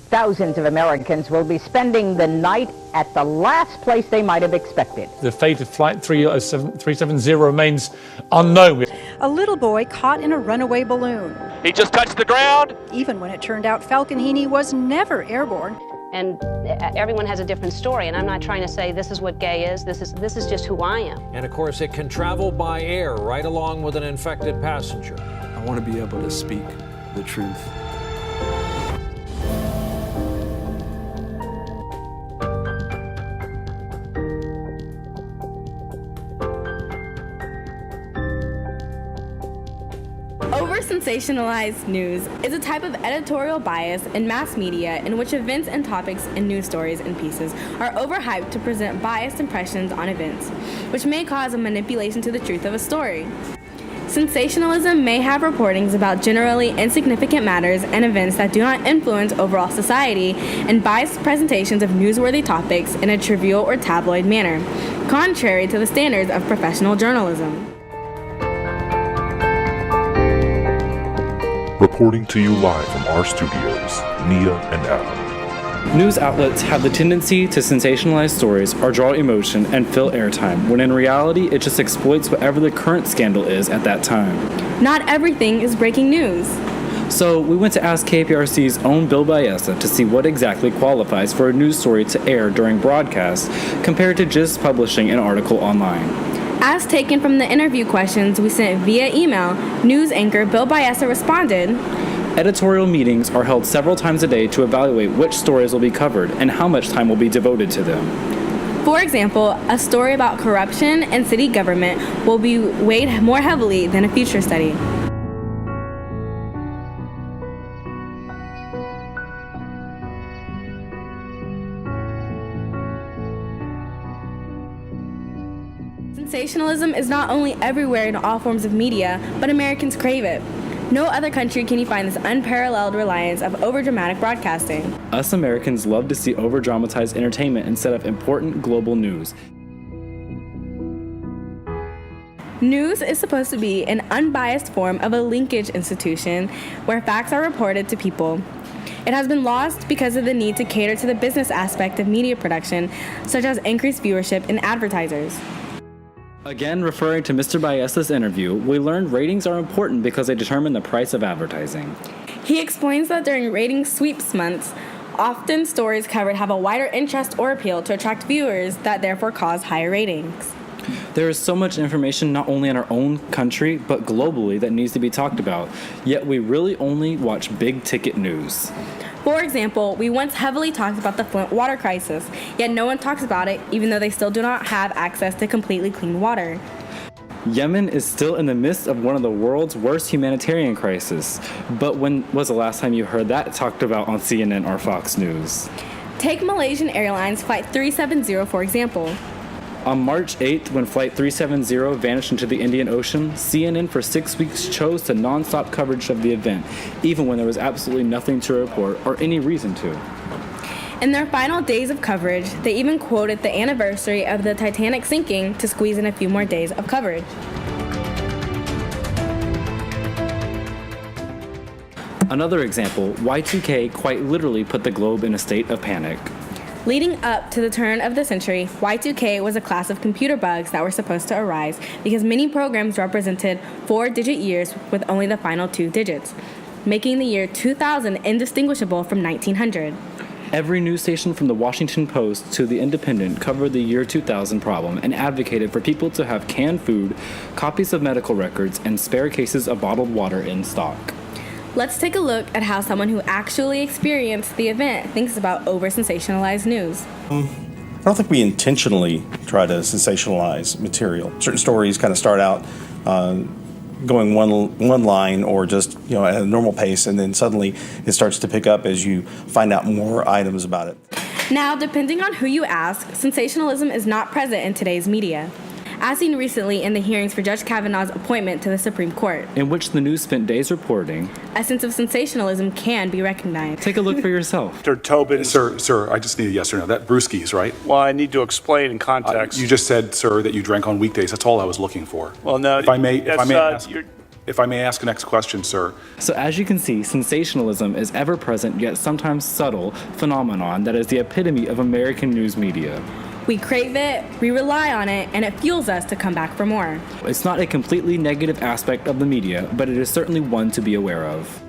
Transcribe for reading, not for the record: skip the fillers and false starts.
Thousands of Americans will be spending the night at the last place they might have expected. The fate of Flight 370 remains unknown. A little boy caught in a runaway balloon. He just touched the ground. Even when it turned out Falcon Heaney was never airborne. And everyone has a different story, and I'm not trying to say this is what gay is. This is just who I am. And of course, it can travel by air right along with an infected passenger. I want to be able to speak the truth. Over-sensationalized news is a type of editorial bias in mass media in which events and topics in news stories and pieces are overhyped to present biased impressions on events, which may cause a manipulation to the truth of a story. Sensationalism may have reportings about generally insignificant matters and events that do not influence overall society, and biased presentations of newsworthy topics in a trivial or tabloid manner, contrary to the standards of professional journalism. Reporting to you live from our studios, Nia and Adam. News outlets have the tendency to sensationalize stories or draw emotion and fill airtime, when in reality it just exploits whatever the current scandal is at that time. Not everything is breaking news. So we went to ask KPRC's own Bill Baeza to see what exactly qualifies for a news story to air during broadcast compared to just publishing an article online. As taken from the interview questions we sent via email, news anchor Bill Baeza responded, "Editorial meetings are held several times a day to evaluate which stories will be covered and how much time will be devoted to them. For example, a story about corruption and city government will be weighed more heavily than a future study." Sensationalism is not only everywhere in all forms of media, but Americans crave it. No other country can you find this unparalleled reliance of overdramatic broadcasting. Us Americans love to see overdramatized entertainment instead of important global news. News is supposed to be an unbiased form of a linkage institution where facts are reported to people. It has been lost because of the need to cater to the business aspect of media production, such as increased viewership and advertisers. Again, referring to Mr. Baeza's interview, we learned ratings are important because they determine the price of advertising. He explains that during ratings sweeps months, often stories covered have a wider interest or appeal to attract viewers that therefore cause higher ratings. There is so much information not only in our own country, but globally that needs to be talked about, yet we really only watch big-ticket news. For example, we once heavily talked about the Flint water crisis, yet no one talks about it even though they still do not have access to completely clean water. Yemen is still in the midst of one of the world's worst humanitarian crises, but when was the last time you heard that talked about on CNN or Fox News? Take Malaysian Airlines Flight 370 for example. On March 8th, when Flight 370 vanished into the Indian Ocean, CNN for 6 weeks chose to non-stop coverage of the event, even when there was absolutely nothing to report or any reason to. In their final days of coverage, they even quoted the anniversary of the Titanic sinking to squeeze in a few more days of coverage. Another example, Y2K quite literally put the globe in a state of panic. Leading up to the turn of the century, Y2K was a class of computer bugs that were supposed to arise because many programs represented 4-digit years with only the final 2 digits, making the year 2000 indistinguishable from 1900. Every news station from the Washington Post to the Independent covered the year 2000 problem and advocated for people to have canned food, copies of medical records, and spare cases of bottled water in stock. Let's take a look at how someone who actually experienced the event thinks about over-sensationalized news. I don't think we intentionally try to sensationalize material. Certain stories kind of start out going one line or just at a normal pace, and then suddenly it starts to pick up as you find out more items about it. Now, depending on who you ask, sensationalism is not present in today's media, as seen recently in the hearings for Judge Kavanaugh's appointment to the Supreme Court, in which the news spent days reporting. A sense of sensationalism can be recognized. Take a look for yourself. Mr. Tobin. Sir, I just need a yes or no. That brewski's, right? Well, I need to explain in context. You just said, sir, that you drank on weekdays. That's all I was looking for. Well, no. If I may ask. If I may ask the next question, sir. So as you can see, sensationalism is ever-present yet sometimes subtle phenomenon that is the epitome of American news media. We crave it, we rely on it, and it fuels us to come back for more. It's not a completely negative aspect of the media, but it is certainly one to be aware of.